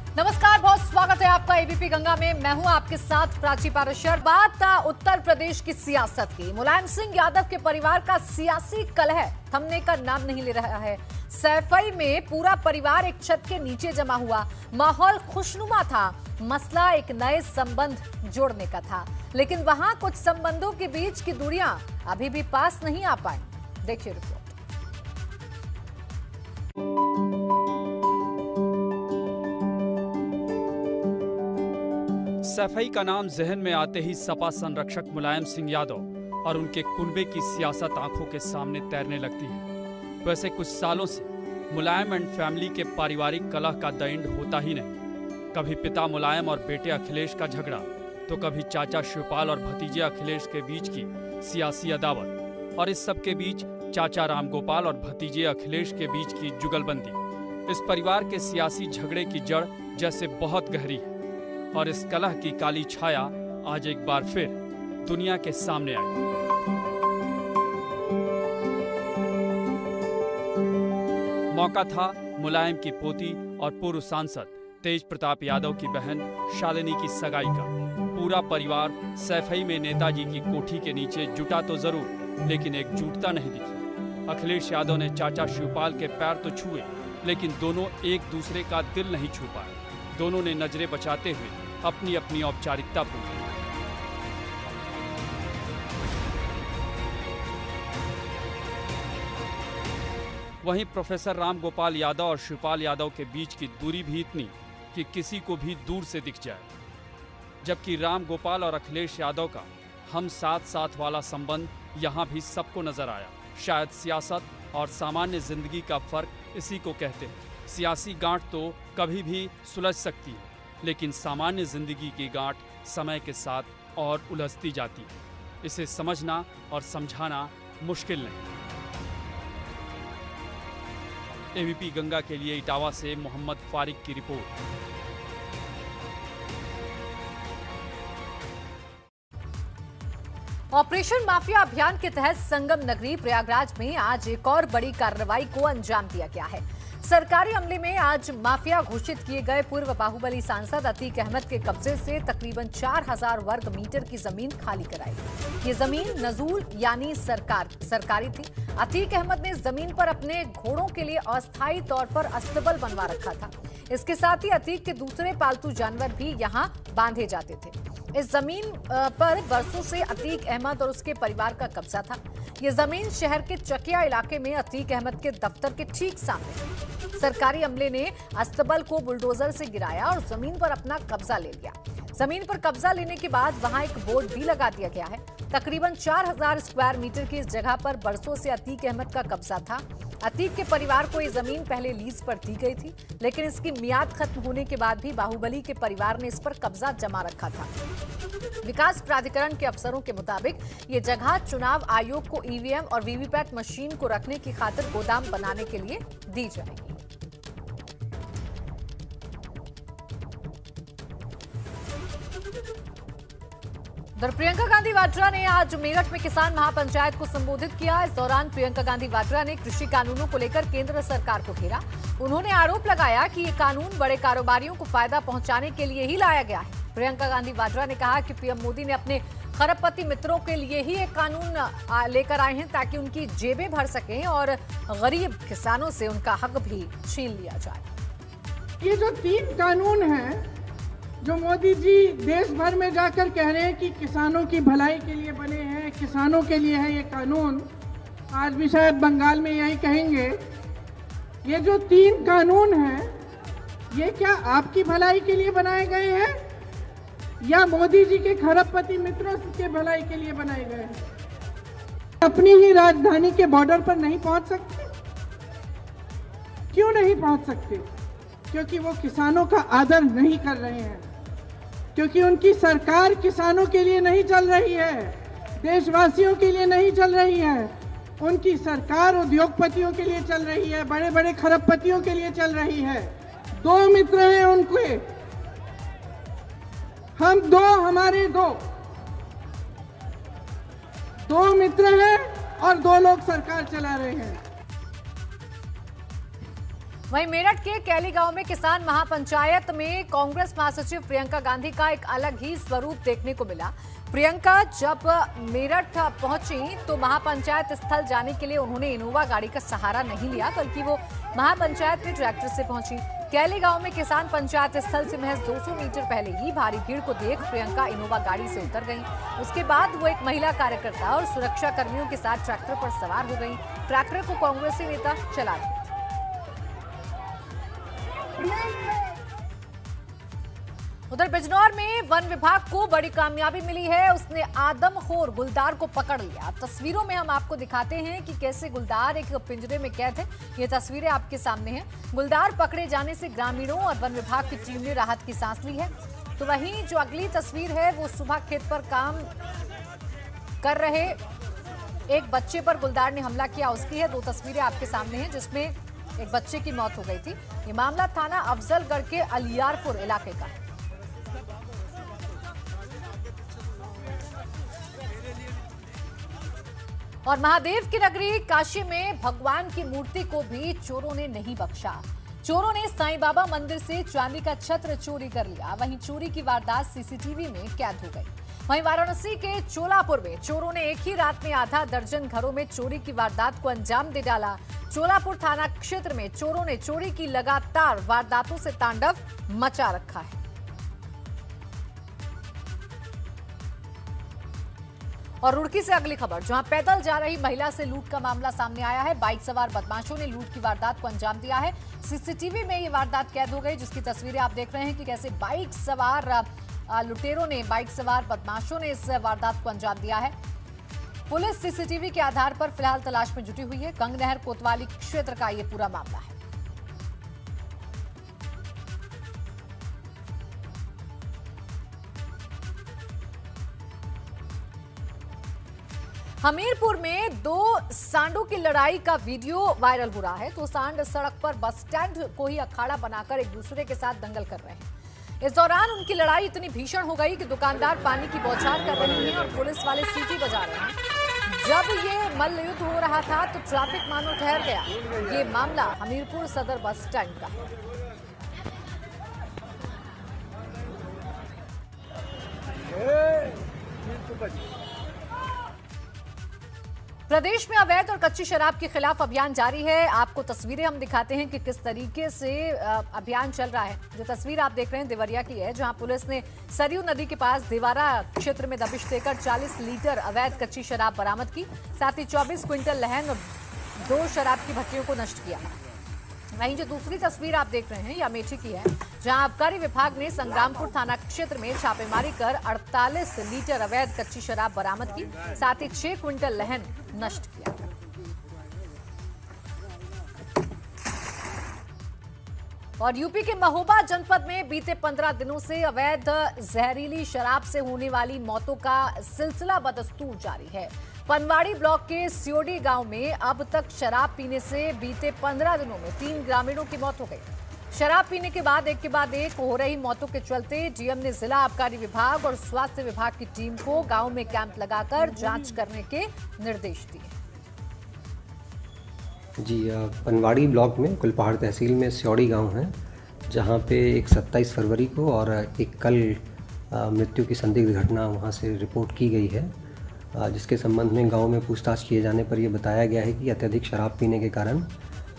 नमस्कार, बहुत स्वागत है आपका एबीपी गंगा में। मैं हूं आपके साथ प्राची पाराशर। बात उत्तर प्रदेश की सियासत की। मुलायम सिंह यादव के परिवार का सियासी कलह थमने का नाम नहीं ले रहा है। सैफई में पूरा परिवार एक छत के नीचे जमा हुआ। माहौल खुशनुमा था। मसला एक नए संबंध जोड़ने का था, लेकिन वहां कुछ संबंधों के बीच की दूरियां अभी भी पास नहीं आ पाई। देखिए रिपोर्ट। सैफई का नाम जहन में आते ही सपा संरक्षक मुलायम सिंह यादव और उनके कुनबे की सियासत आंखों के सामने तैरने लगती है। वैसे कुछ सालों से मुलायम एंड फैमिली के पारिवारिक कलह का द एंड होता ही नहीं। कभी पिता मुलायम और बेटे अखिलेश का झगड़ा, तो कभी चाचा शिवपाल और भतीजे अखिलेश के बीच की सियासी अदावत, और इस सब के बीच चाचा रामगोपाल और भतीजे अखिलेश के बीच की जुगलबंदी। इस परिवार के सियासी झगड़े की जड़ जैसे बहुत गहरी है, और इस कलह की काली छाया आज एक बार फिर दुनिया के सामने आई। मौका था मुलायम की पोती और पूर्व सांसद तेज प्रताप यादव की बहन शालिनी की सगाई का। पूरा परिवार सैफई में नेताजी की कोठी के नीचे जुटा तो जरूर, लेकिन एकजुटता नहीं दिखी। अखिलेश यादव ने चाचा शिवपाल के पैर तो छुए, लेकिन दोनों एक दूसरे का दिल नहीं छू पाए। दोनों ने नजरें बचाते हुए अपनी अपनी औपचारिकता पूरी। वहीं प्रोफेसर रामगोपाल यादव और शिवपाल यादव के बीच की दूरी भी इतनी कि किसी को भी दूर से दिख जाए। जबकि रामगोपाल और अखिलेश यादव का हम साथ साथ वाला संबंध यहाँ भी सबको नजर आया। शायद सियासत और सामान्य जिंदगी का फर्क इसी को कहते हैं। सियासी गांठ तो कभी भी सुलझ सकती है, लेकिन सामान्य जिंदगी की गांठ समय के साथ और उलझती जाती है। इसे समझना और समझाना मुश्किल नहीं। एबीपी गंगा के लिए इटावा से मोहम्मद फारिक की रिपोर्ट। ऑपरेशन माफिया अभियान के तहत संगम नगरी प्रयागराज में आज एक और बड़ी कार्रवाई को अंजाम दिया गया है। सरकारी अमले में आज माफिया घोषित किए गए पूर्व बाहुबली सांसद अतीक अहमद के कब्जे से तकरीबन 4000 वर्ग मीटर की जमीन खाली कराई। ये जमीन नजूल यानी सरकारी थी। अतीक अहमद ने जमीन पर अपने घोड़ों के लिए अस्थायी तौर पर अस्तबल बनवा रखा था। इसके साथ ही अतीक के दूसरे पालतू जानवर भी यहाँ बांधे जाते थे। इस जमीन पर बरसों से अतीक अहमद और उसके परिवार का कब्जा था। ये जमीन शहर के चकिया इलाके में अतीक अहमद के दफ्तर के ठीक सामने। सरकारी अमले ने अस्तबल को बुलडोजर से गिराया और जमीन पर अपना कब्जा ले लिया। जमीन पर कब्जा लेने के बाद वहां एक बोर्ड भी लगा दिया गया है। तकरीबन 4000 स्क्वायर मीटर की इस जगह पर बरसों से अतीक अहमद का कब्जा था। अतीक के परिवार को ये जमीन पहले लीज पर दी गई थी, लेकिन इसकी मियाद खत्म होने के बाद भी बाहुबली के परिवार ने इस पर कब्जा जमा रखा था। विकास प्राधिकरण के अफसरों के मुताबिक ये जगह चुनाव आयोग को ईवीएम और वीवीपैट मशीन को रखने की खातिर गोदाम बनाने के लिए दी जाएगी। प्रियंका गांधी वाड्रा ने आज मेरठ में किसान महापंचायत को संबोधित किया। इस दौरान प्रियंका गांधी वाड्रा ने कृषि कानूनों को लेकर केंद्र सरकार को घेरा। उन्होंने आरोप लगाया कि ये कानून बड़े कारोबारियों को फायदा पहुंचाने के लिए ही लाया गया है। प्रियंका गांधी वाड्रा ने कहा कि पीएम मोदी ने अपने खरबपति मित्रों के लिए ही ये कानून लेकर आए हैं, ताकि उनकी जेबें भर सकें और गरीब किसानों से उनका हक भी छीन लिया जाए। ये जो 3 कानून हैं जो मोदी जी देश भर में जाकर कह रहे हैं कि किसानों की भलाई के लिए बने हैं, किसानों के लिए है ये कानून, आज भी शायद बंगाल में यही कहेंगे। ये जो 3 कानून हैं, ये क्या आपकी भलाई के लिए बनाए गए हैं या मोदी जी के खरबपति मित्रों के भलाई के लिए बनाए गए हैं? अपनी ही राजधानी के बॉर्डर पर नहीं पहुंच सकते? क्यों नहीं पहुंच सकते? क्योंकि वो किसानों का आदर नहीं कर रहे हैं, क्योंकि उनकी सरकार किसानों के लिए नहीं चल रही है, देशवासियों के लिए नहीं चल रही है। उनकी सरकार उद्योगपतियों के लिए चल रही है, बड़े बड़े खरबपतियों के लिए चल रही है। 2 मित्र हैं उनके, हम 2, हमारे 2 मित्र हैं और 2 लोग सरकार चला रहे हैं। वहीं मेरठ के कैली गांव में किसान महापंचायत में कांग्रेस महासचिव प्रियंका गांधी का एक अलग ही स्वरूप देखने को मिला। प्रियंका जब मेरठ पहुंची तो महापंचायत स्थल जाने के लिए उन्होंने इनोवा गाड़ी का सहारा नहीं लिया, बल्कि वो महापंचायत में ट्रैक्टर से पहुंची। कैली गांव में किसान पंचायत स्थल से महज 200 मीटर पहले ही भारी भीड़ को देख प्रियंका इनोवा गाड़ी से उतर गईं। उसके बाद वो एक महिला कार्यकर्ता और सुरक्षा कर्मियों के साथ ट्रैक्टर पर सवार हो गईं। ट्रैक्टर को कांग्रेसी नेता चला रहे। उधर बिजनौर में वन विभाग को बड़ी कामयाबी मिली है। उसने आदमखोर गुलदार को पकड़ लिया। तस्वीरों में हम आपको दिखाते हैं कि कैसे गुलदार एक पिंजरे में कैद है। ये तस्वीरें आपके सामने हैं। गुलदार पकड़े जाने से ग्रामीणों और वन विभाग की टीम ने राहत की सांस ली है। तो वहीं जो अगली तस्वीर है वो सुबह खेत पर काम कर रहे एक बच्चे पर गुलदार ने हमला किया उसकी है। 2 तस्वीरें आपके सामने हैं जिसमें एक बच्चे की मौत हो गई थी। ये मामला थाना अफजलगढ़ के अलियारपुर इलाके का है। और महादेव की नगरी काशी में भगवान की मूर्ति को भी चोरों ने नहीं बख्शा। चोरों ने साईं बाबा मंदिर से चांदी का छत्र चोरी कर लिया। वहीं चोरी की वारदात सीसीटीवी में कैद हो गई। वहीं वाराणसी के चोलापुर में चोरों ने एक ही रात में आधा दर्जन घरों में चोरी की वारदात को अंजाम दे डाला। चोलापुर थाना क्षेत्र में चोरों ने चोरी की लगातार वारदातों से तांडव मचा रखा है। और रुड़की से अगली खबर, जहां पैदल जा रही महिला से लूट का मामला सामने आया है। बाइक सवार बदमाशों ने लूट की वारदात को अंजाम दिया है। सीसीटीवी में ये वारदात कैद हो गई, जिसकी तस्वीरें आप देख रहे हैं कि कैसे बाइक सवार लुटेरों ने, बाइक सवार बदमाशों ने इस वारदात को अंजाम दिया है। पुलिस सीसीटीवी के आधार पर फिलहाल तलाश में जुटी हुई है। गंगनहर कोतवाली क्षेत्र का ये पूरा मामला है। हमीरपुर में 2 सांडों की लड़ाई का वीडियो वायरल हो रहा है। तो सांड सड़क पर बस स्टैंड को ही अखाड़ा बनाकर एक दूसरे के साथ दंगल कर रहे हैं। इस दौरान उनकी लड़ाई इतनी भीषण हो गई कि दुकानदार पानी की बौछार कर रहे हैं और पुलिस वाले सीटी बजा रहे हैं। जब ये मल्लयुद्ध हो रहा था तो ट्रैफिक मानो ठहर गया। ये मामला हमीरपुर सदर बस स्टैंड का है। प्रदेश में अवैध और कच्ची शराब के खिलाफ अभियान जारी है। आपको तस्वीरें हम दिखाते हैं कि किस तरीके से अभियान चल रहा है। जो तस्वीर आप देख रहे हैं देवरिया की है, जहां पुलिस ने सरयू नदी के पास देवारा क्षेत्र में दबिश देकर 40 लीटर अवैध कच्ची शराब बरामद की। साथ ही 24 क्विंटल लहन और 2 शराब की भट्टियों को नष्ट किया। वहीं जो दूसरी तस्वीर आप देख रहे हैं यह अमेठी की है, जहां आबकारी विभाग ने संग्रामपुर थाना क्षेत्र में छापेमारी कर 48 लीटर अवैध कच्ची शराब बरामद की। साथ ही 6 क्विंटल लहन नष्ट किया। और यूपी के महोबा जनपद में बीते 15 दिनों से अवैध जहरीली शराब से होने वाली मौतों का सिलसिला बदस्तूर जारी है। पनवाड़ी ब्लॉक के सियोडी गांव में अब तक शराब पीने से बीते 15 दिनों में 3 ग्रामीणों की मौत हो गई। शराब पीने के बाद एक हो रही मौतों के चलते डीएम ने जिला आबकारी विभाग और स्वास्थ्य विभाग की टीम को गांव में कैंप लगाकर जांच करने के निर्देश दिए। जी, पनवाड़ी ब्लॉक में कुलपहाड़ तहसील में सियोड़ी गांव है, जहां पे एक 27 फरवरी को और एक कल मृत्यु की संदिग्ध घटना वहां से रिपोर्ट की गई है, जिसके संबंध में गांव में पूछताछ किए जाने पर यह बताया गया है कि अत्यधिक शराब पीने के कारण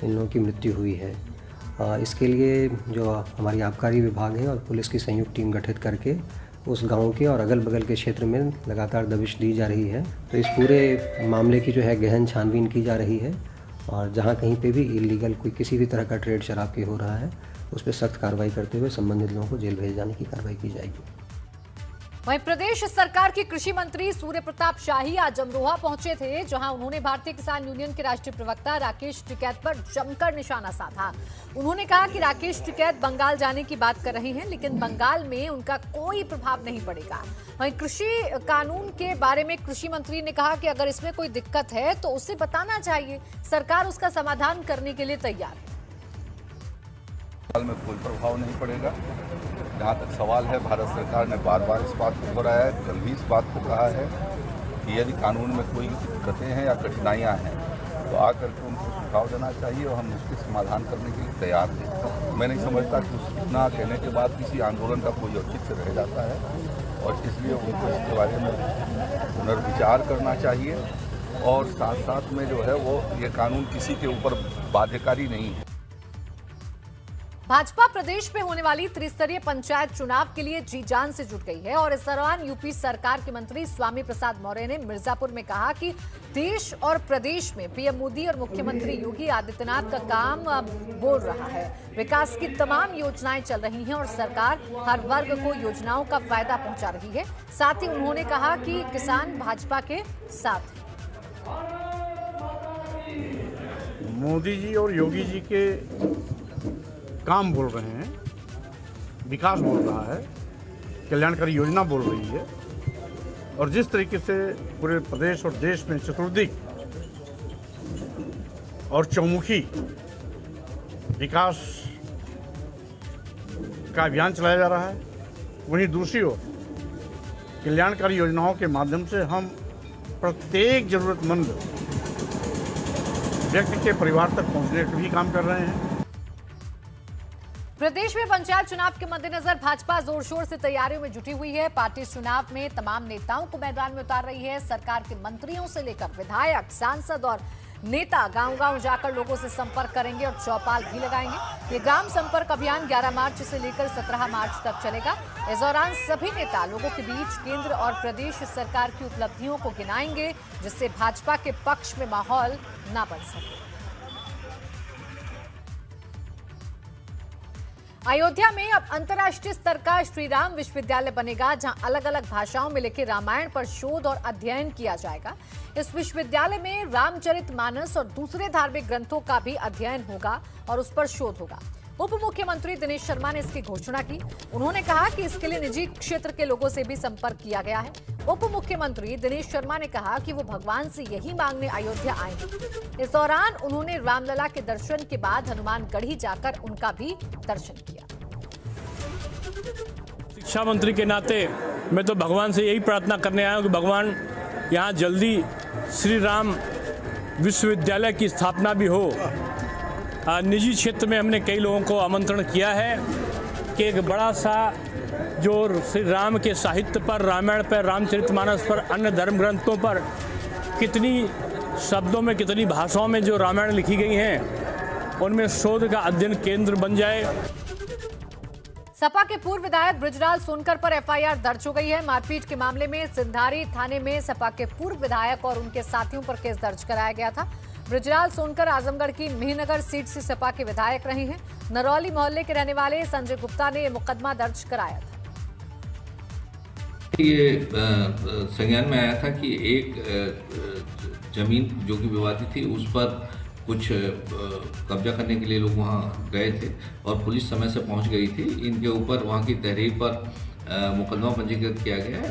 इन लोगों की मृत्यु हुई है। इसके लिए जो हमारी आबकारी विभाग है और पुलिस की संयुक्त टीम गठित करके उस गांव के और अगल बगल के क्षेत्र में लगातार दबिश दी जा रही है। तो इस पूरे मामले की जो है गहन छानबीन की जा रही है और जहां कहीं पे भी इलीगल कोई किसी भी तरह का ट्रेड शराब की हो रहा है उस पर सख्त कार्रवाई करते हुए संबंधित लोगों को जेल भेज जाने की कार्रवाई की जाएगी। वहीं प्रदेश सरकार के कृषि मंत्री सूर्य प्रताप शाही आज अमरोहा पहुंचे थे, जहां उन्होंने भारतीय किसान यूनियन के राष्ट्रीय प्रवक्ता राकेश टिकैत पर जमकर निशाना साधा। उन्होंने कहा कि राकेश टिकैत बंगाल जाने की बात कर रहे हैं, लेकिन बंगाल में उनका कोई प्रभाव नहीं पड़ेगा। वहीं कृषि कानून के बारे में कृषि मंत्री ने कहा कि अगर इसमें कोई दिक्कत है तो उसे बताना चाहिए, सरकार उसका समाधान करने के लिए तैयार है। में कोई प्रभाव नहीं पड़ेगा। जहाँ तक सवाल है, भारत सरकार ने बार बार इस बात को दोहराया है, कल भी इस बात को कहा है कि यदि कानून में कोई दिक्कतें हैं या कठिनाइयाँ हैं तो आकर के उनको सुझाव देना चाहिए और हम उसके समाधान करने के लिए तैयार हैं। मैं नहीं समझता कि इतना कहने के बाद किसी आंदोलन का कोई औचित्य रह जाता है, और इसलिए उनको इसके बारे में पुनर्विचार करना चाहिए। और साथ साथ में जो है वो ये कानून किसी के ऊपर बाध्यकारी नहीं है। भाजपा प्रदेश में होने वाली त्रिस्तरीय पंचायत चुनाव के लिए जी जान से जुट गई है और इस दौरान यूपी सरकार के मंत्री स्वामी प्रसाद मौर्य ने मिर्जापुर में कहा कि देश और प्रदेश में पीएम मोदी और मुख्यमंत्री योगी आदित्यनाथ का काम बोल रहा है। विकास की तमाम योजनाएं चल रही हैं और सरकार हर वर्ग को योजनाओं का फायदा पहुंचा रही है। साथ ही उन्होंने कहा कि किसान भाजपा के साथ मोदी जी और योगी जी के काम बोल रहे हैं, विकास बोल रहा है, कल्याणकारी योजना बोल रही है, और जिस तरीके से पूरे प्रदेश और देश में चतुर्दिक और चौमुखी विकास का अभियान चलाया जा रहा है, वहीं दूसरी ओर कल्याणकारी योजनाओं के माध्यम से हम प्रत्येक जरूरतमंद व्यक्ति के परिवार तक पहुंचने का भी काम कर रहे हैं। प्रदेश में पंचायत चुनाव के मद्देनजर भाजपा जोर शोर से तैयारियों में जुटी हुई है। पार्टी इस चुनाव में तमाम नेताओं को मैदान में उतार रही है। सरकार के मंत्रियों से लेकर विधायक, सांसद और नेता गांव-गांव जाकर लोगों से संपर्क करेंगे और चौपाल भी लगाएंगे। ये ग्राम संपर्क अभियान 11 मार्च से लेकर 17 मार्च तक चलेगा। इस दौरान सभी नेता लोगों के बीच केंद्र और प्रदेश सरकार की उपलब्धियों को गिनाएंगे, जिससे भाजपा के पक्ष में माहौल न बन सके। अयोध्या में अब अंतर्राष्ट्रीय स्तर का श्री राम विश्वविद्यालय बनेगा, जहां अलग अलग भाषाओं में लिखे रामायण पर शोध और अध्ययन किया जाएगा। इस विश्वविद्यालय में रामचरितमानस और दूसरे धार्मिक ग्रंथों का भी अध्ययन होगा और उस पर शोध होगा। उप मुख्यमंत्री दिनेश शर्मा ने इसकी घोषणा की। उन्होंने कहा कि इसके लिए निजी क्षेत्र के लोगों से भी संपर्क किया गया है। उप मुख्यमंत्री दिनेश शर्मा ने कहा कि वो भगवान से यही मांगने अयोध्या आएंगे। इस दौरान उन्होंने रामलला के दर्शन के बाद हनुमानगढ़ी जाकर उनका भी दर्शन किया। शिक्षा मंत्री के नाते मैं तो भगवान से यही प्रार्थना करने आया हूँ कि भगवान यहाँ जल्दी श्री राम विश्वविद्यालय की स्थापना भी हो। निजी क्षेत्र में हमने कई लोगों को आमंत्रण किया है कि एक बड़ा सा जो श्री राम के साहित्य पर, रामायण पर, रामचरितमानस पर, अन्य धर्म ग्रंथों पर कितनी शब्दों में, कितनी भाषाओं में जो रामायण लिखी गई हैं, उनमें शोध का अध्ययन केंद्र बन जाए। सपा के पूर्व विधायक बृजलाल सोनकर पर एफआईआर दर्ज हो गई है। मारपीट के मामले में सिंधारी थाने में सपा के पूर्व विधायक और उनके साथियों पर केस दर्ज कराया गया था। बृजलाल सोनकर आजमगढ़ की मेहनगर सीट से सपा के विधायक रहे हैं। नरौली मोहल्ले के रहने वाले संजय गुप्ता ने यह मुकदमा दर्ज कराया था। ये संज्ञान में आया था कि एक जमीन जो कि विवादित थी उस पर कुछ कब्जा करने के लिए लोग वहाँ गए थे और पुलिस समय से पहुँच गई थी। इनके ऊपर वहाँ की तहरीर पर मुकदमा पंजीकृत किया गया है,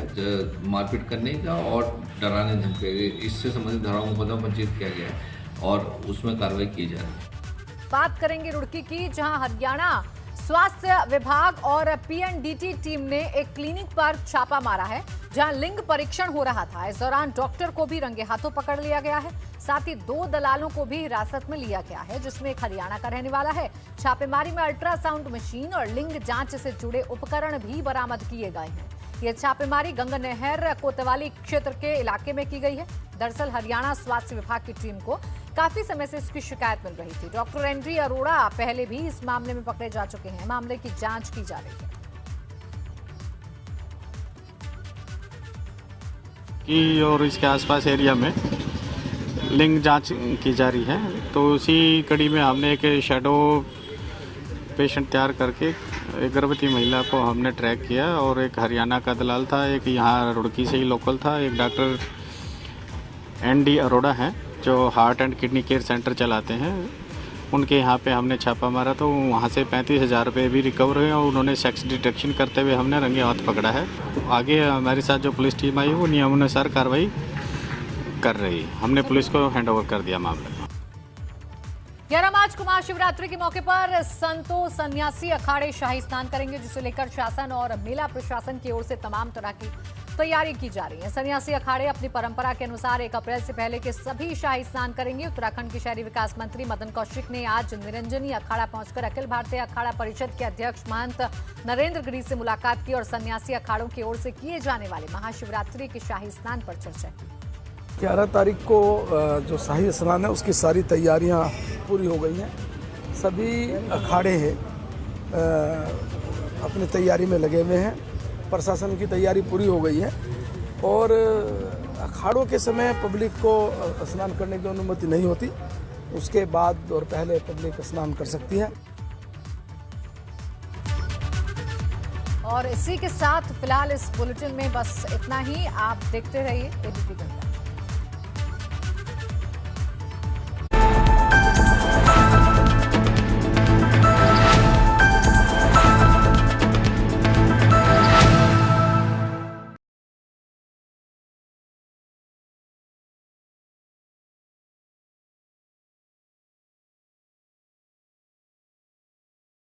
मारपीट करने का और डराने धमके, इससे संबंधित धाराओं में मुकदमा पंजीकृत किया गया है और उसमें कार्रवाई की जा रही है। बात करेंगे रुड़की की, जहां हरियाणा स्वास्थ्य विभाग और पीएनडीटी टीम ने एक क्लिनिक पर छापा मारा है, जहां लिंग परीक्षण हो रहा था। इस दौरान डॉक्टर को भी रंगे हाथों पकड़ लिया गया है। साथ ही 2 दलालों को भी हिरासत में लिया गया है, जिसमें एक हरियाणा का रहने वाला है। छापेमारी में अल्ट्रासाउंड मशीन और लिंग जांच से जुड़े उपकरण भी बरामद किए गए हैं। ये छापेमारी गंगानहर कोतवाली क्षेत्र के इलाके में की गई है। दरअसल हरियाणा स्वास्थ्य विभाग की टीम को काफी समय से इसकी शिकायत मिल रही थी। डॉक्टर एंड्री अरोड़ा पहले भी इस मामले में पकड़े जा चुके हैं। मामले की जांच की जा रही है कि और इसके आसपास एरिया में लिंग जांच की जा रही है। तो उसी कड़ी में हमने एक शैडो पेशेंट तैयार करके एक गर्भवती महिला को हमने ट्रैक किया और एक हरियाणा का दलाल था, एक यहाँ रुड़की से ही लोकल था, एक डॉक्टर एनडी अरोड़ा हैं जो heart and kidney care centre चलाते हैं। उनके यहाँ पे हमने छापा मारा तो वहाँ से 35,000 रुपये भी रिकवर हुए और उन्होंने सेक्स डिटेक्शन करते हुए हमने रंगे हाथ पकड़ा है। आगे हमारे साथ जो पुलिस टीम आई वो नियमानुसार कार्रवाई कर रही है। हमने पुलिस को हैंडओवर कर दिया मामले। 11 मार्च को महाशिवरात्रि के मौके पर संतों सन्यासी अखाड़े शाही स्नान करेंगे, जिसे लेकर शासन और मेला प्रशासन की ओर से तमाम तरह की तैयारी की जा रही है। सन्यासी अखाड़े अपनी परंपरा के अनुसार 1 अप्रैल से पहले के सभी शाही स्नान करेंगे। उत्तराखंड के शहरी विकास मंत्री मदन कौशिक ने आज निरंजनी अखाड़ा पहुंचकर अखिल भारतीय अखाड़ा परिषद के अध्यक्ष महंत नरेंद्र गिरी से मुलाकात की और सन्यासी अखाड़ों की ओर से किए जाने वाले महाशिवरात्रि के शाही स्नान पर चर्चा की। 11 तारीख को जो शाही स्नान है उसकी सारी तैयारियां पूरी हो गई हैं। सभी अखाड़े हैं अपनी तैयारी में लगे हुए हैं। प्रशासन की तैयारी पूरी हो गई है और अखाड़ों के समय पब्लिक को स्नान करने की अनुमति नहीं होती। उसके बाद और पहले पब्लिक स्नान कर सकती है। और इसी के साथ फिलहाल इस बुलेटिन में बस इतना ही। आप देखते रहिए एबीपी गंगा।